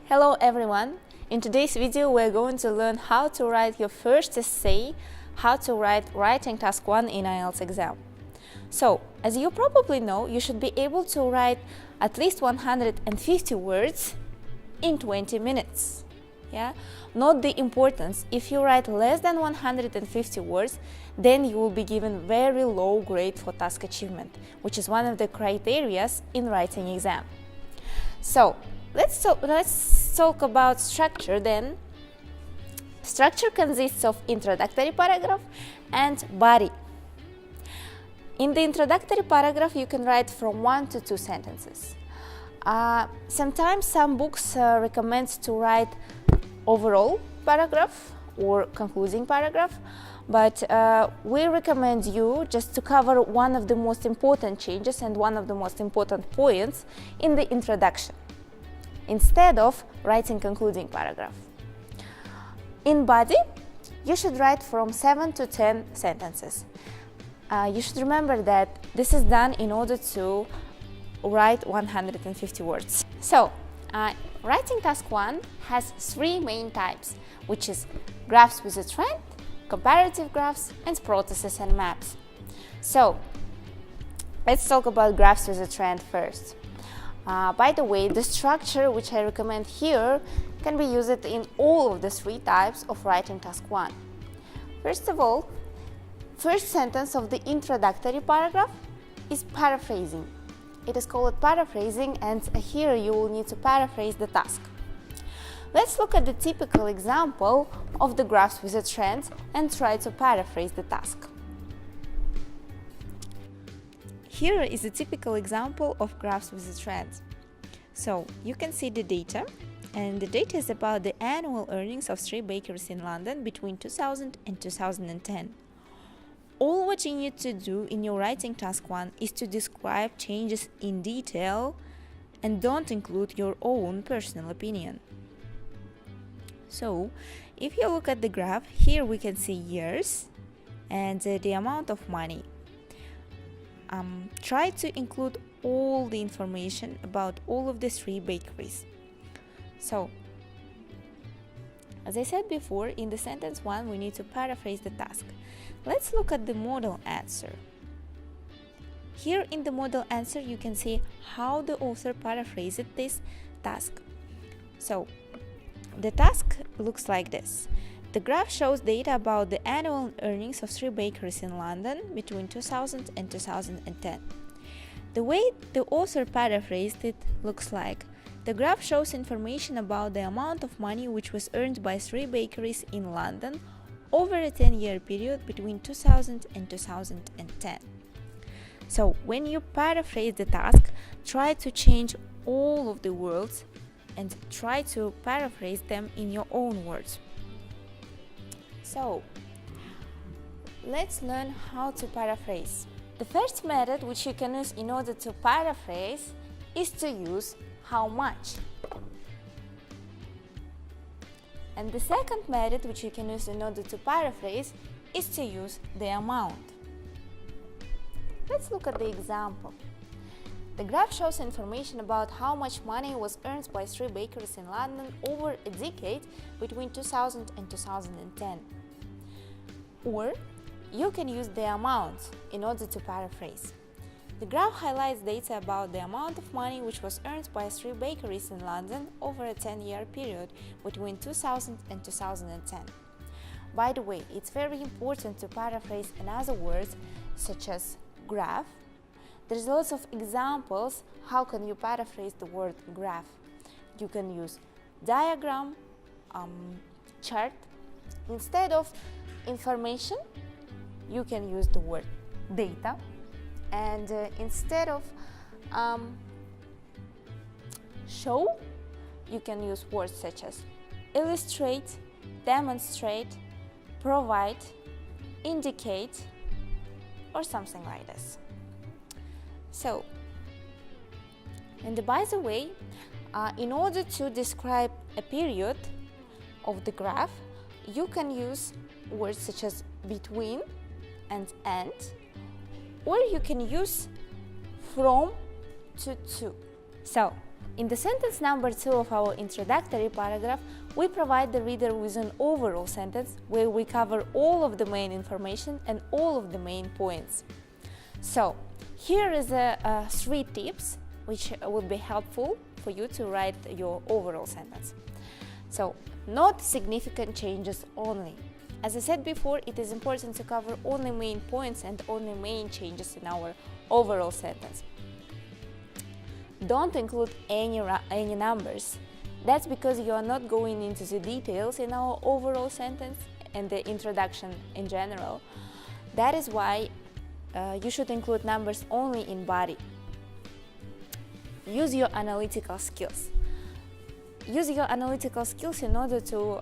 Hello everyone! In today's video we're going to learn how to write your first essay, how to write writing task 1 in IELTS exam. So, as you probably know, you should be able to write at least 150 words in 20 minutes. Yeah? Note the importance. If you write less than 150 words, then you will be given very low grade for task achievement, which is one of the criteria in writing exam. So, let's talk about structure then. Structure consists of introductory paragraph and body. In the introductory paragraph, you can write from 1 to 2 sentences. Sometimes some books recommend to write overall paragraph or concluding paragraph, but we recommend you just to cover one of the most important changes and one of the most important points in the introduction, instead of writing concluding paragraph. In body, you should write from 7 to 10 sentences. You should remember that this is done in order to write 150 words. So, writing task 1 has 3 main types, which is graphs with a trend, comparative graphs, and processes and maps. So, let's talk about graphs with a trend first. By the way, the structure which I recommend here can be used in all of the 3 types of writing task 1. First of all, first sentence of the introductory paragraph is paraphrasing. It is called paraphrasing, and here you will need to paraphrase the task. Let's look at the typical example of the graphs with a trend and try to paraphrase the task. Here is a typical example of graphs with a trend. So, you can see the data, and the data is about the annual earnings of 3 bakeries in London between 2000 and 2010. All what you need to do in your writing task 1 is to describe changes in detail and don't include your own personal opinion. So, if you look at the graph, here we can see years and the amount of money. Try to include all the information about all of the 3 bakeries. So, as I said before, in the sentence 1 we need to paraphrase the task. Let's look at the model answer. Here in the model answer you can see how the author paraphrased this task. So, the task looks like this. The graph shows data about the annual earnings of 3 bakeries in London between 2000 and 2010. The way the author paraphrased it looks like: the graph shows information about the amount of money which was earned by 3 bakeries in London over a 10-year period between 2000 and 2010. So, when you paraphrase the task, try to change all of the words and try to paraphrase them in your own words. So, let's learn how to paraphrase. The first method which you can use in order to paraphrase is to use how much. And the second method which you can use in order to paraphrase is to use the amount. Let's look at the example. The graph shows information about how much money was earned by 3 bakeries in London over a decade between 2000 and 2010. Or you can use the amount in order to paraphrase. The graph highlights data about the amount of money which was earned by 3 bakeries in London over a 10-year period between 2000 and 2010. By the way, it's very important to paraphrase another words such as graph. There's lots of examples how can you paraphrase the word graph. You can use diagram, chart. Instead of information, you can use the word data. And instead of show, you can use words such as illustrate, demonstrate, provide, indicate, or something like this. So, and by the way, in order to describe a period of the graph, you can use words such as between and or you can use from to. So, In the sentence number 2 of our introductory paragraph, we provide the reader with an overall sentence where we cover all of the main information and all of the main points. So, here is 3 tips which would be helpful for you to write your overall sentence. So, not significant changes only. As I said before, it is important to cover only main points and only main changes in our overall sentence. Don't include any numbers. That's because you are not going into the details in our overall sentence and the introduction in general. That is why you should include numbers only in body. Use your analytical skills. Use your analytical skills in order to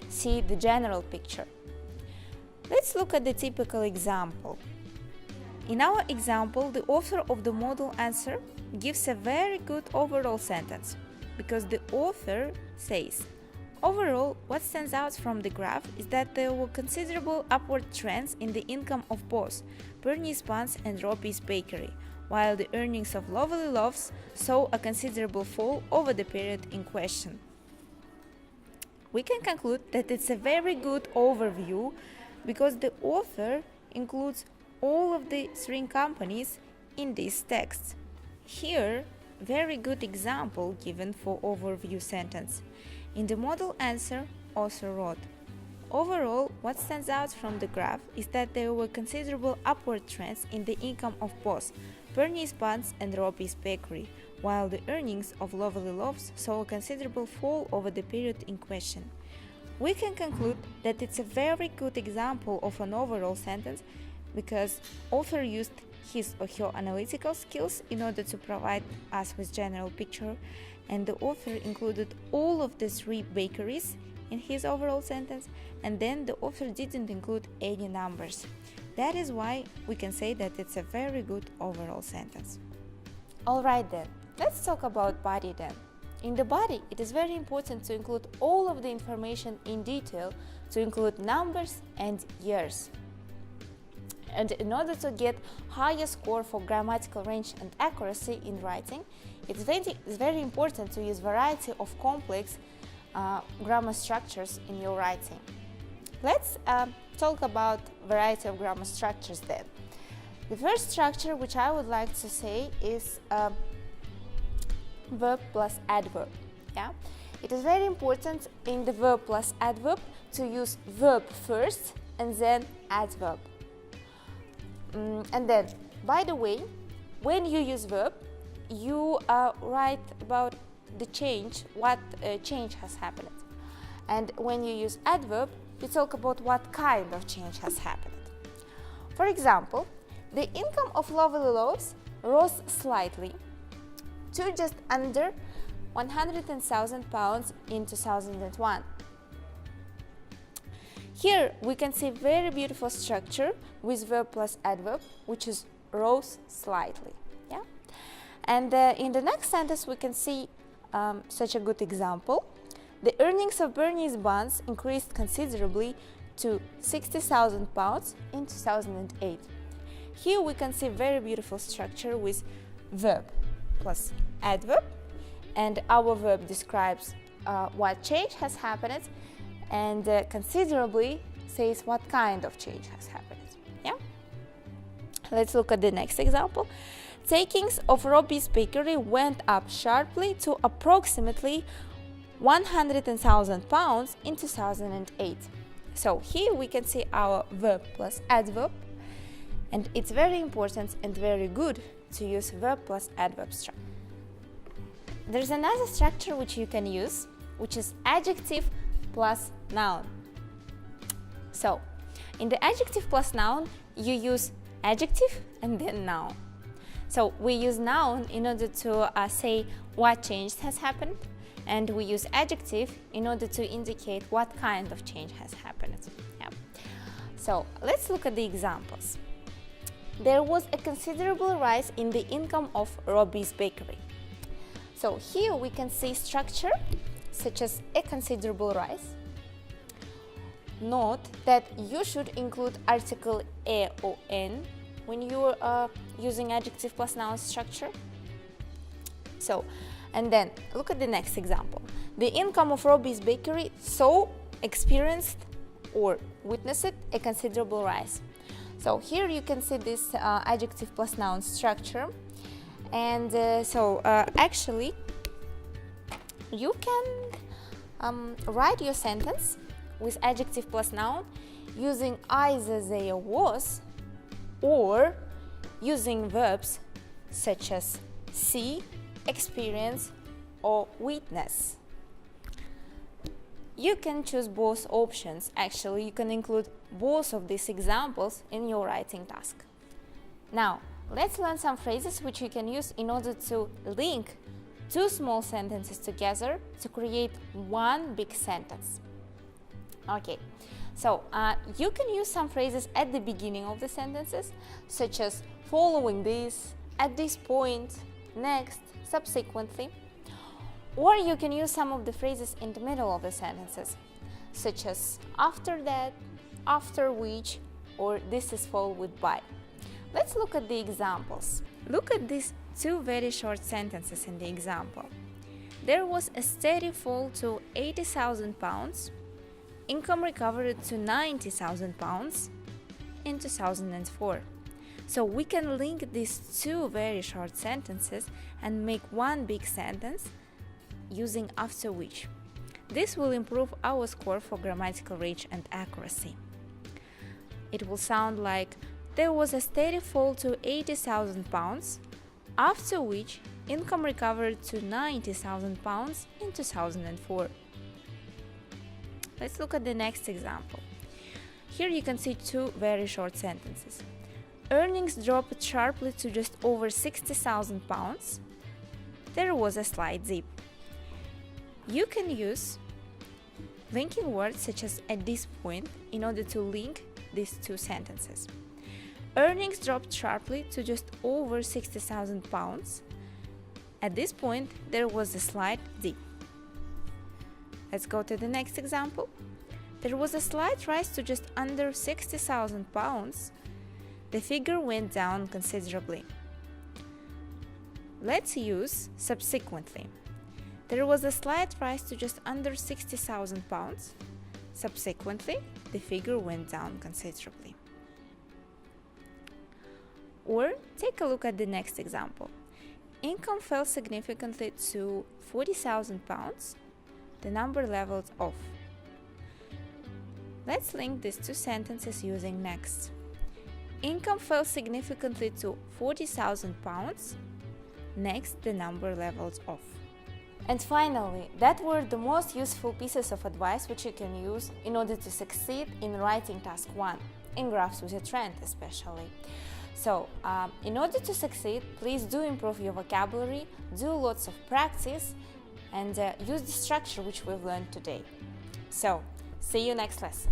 see the general picture. Let's look at the typical example. In our example, the author of the model answer gives a very good overall sentence because the author says, overall, what stands out from the graph is that there were considerable upward trends in the income of both Bernie's Buns and Robbie's Bakery, while the earnings of Lovely Loaves saw a considerable fall over the period in question. We can conclude that it's a very good overview because the author includes all of the 3 companies in this text. Here, very good example given for overview sentence. In the model answer, author wrote, overall, what stands out from the graph is that there were considerable upward trends in the income of both Bernie's Buns and Robbie's Bakery, while the earnings of Lovely Loaves saw a considerable fall over the period in question. We can conclude that it's a very good example of an overall sentence because author used his or her analytical skills in order to provide us with general picture, and the author included all of the 3 bakeries in his overall sentence, and then the author didn't include any numbers. That is why we can say that it's a very good overall sentence. Alright then, let's talk about body then. In the body, it is very important to include all of the information in detail, to include numbers and years. And in order to get higher score for grammatical range and accuracy in writing, it's very important to use variety of complex grammar structures in your writing. Let's talk about variety of grammar structures then. The first structure which I would like to say is verb plus adverb. Yeah? It is very important in the verb plus adverb to use verb first and then adverb. And then, by the way, when you use verb, you write about the change, what change has happened. And when you use adverb, you talk about what kind of change has happened. For example, the income of Lovely Loaves rose slightly to just under £100,000 in 2001. Here we can see very beautiful structure with verb plus adverb, which is rose slightly. Yeah? And in the next sentence we can see such a good example. The earnings of Bernie's Buns increased considerably to £60,000 in 2008. Here we can see very beautiful structure with verb plus adverb, and our verb describes what change has happened, and considerably says what kind of change has happened. Yeah? Let's look at the next example. Takings of Robbie's Bakery went up sharply to approximately £100,000 in 2008. So here we can see our verb plus adverb, and it's very important and very good to use verb plus adverb structure. There's another structure which you can use, which is adjective plus noun. So, in the adjective plus noun, you use adjective and then noun. So, we use noun in order to say what change has happened, and we use adjective in order to indicate what kind of change has happened. Yeah. So, let's look at the examples. There was a considerable rise in the income of Robbie's Bakery. So, here we can see structure such as a considerable rise. Note that you should include article a or n when you are using adjective plus noun structure. So, And then look at the next example. The income of Robbie's bakery so experienced or witnessed a considerable rise. So here you can see this adjective plus noun structure. And actually you can write your sentence with adjective plus noun using either there was or using verbs such as see, experience, or witness. You can choose both options. Actually, you can include both of these examples in your writing task. Now, let's learn some phrases which you can use in order to link two small sentences together to create one big sentence. Okay, so you can use some phrases at the beginning of the sentences, such as following this, at this point, next, subsequently. Or you can use some of the phrases in the middle of the sentences, such as after that, after which, or this is followed with by. Let's look at the examples. Look at these two very short sentences in the example. There was a steady fall to £80,000, income recovered to £90,000 in 2004. So we can link these two very short sentences and make one big sentence using after which. This will improve our score for grammatical range and accuracy. It will sound like there was a steady fall to £80,000, after which income recovered to £90,000 in 2004. Let's look at the next example. Here you can see two very short sentences. Earnings dropped sharply to just over £60,000. There was a slight dip. You can use linking words such as at this point in order to link these two sentences. Earnings dropped sharply to just over £60,000. At this point, there was a slight dip. Let's go to the next example. There was a slight rise to just under £60,000. The figure went down considerably. Let's use subsequently. There was a slight rise to just under £60,000. Subsequently, the figure went down considerably. Or take a look at the next example. Income fell significantly to £40,000. The number leveled off. Let's link these two sentences using next. Income fell significantly to £40,000. Next, the number leveled off. And finally, that were the most useful pieces of advice which you can use in order to succeed in writing task 1, in graphs with a trend especially. So, in order to succeed, please do improve your vocabulary, do lots of practice, and use the structure which we've learned today. So, see you next lesson.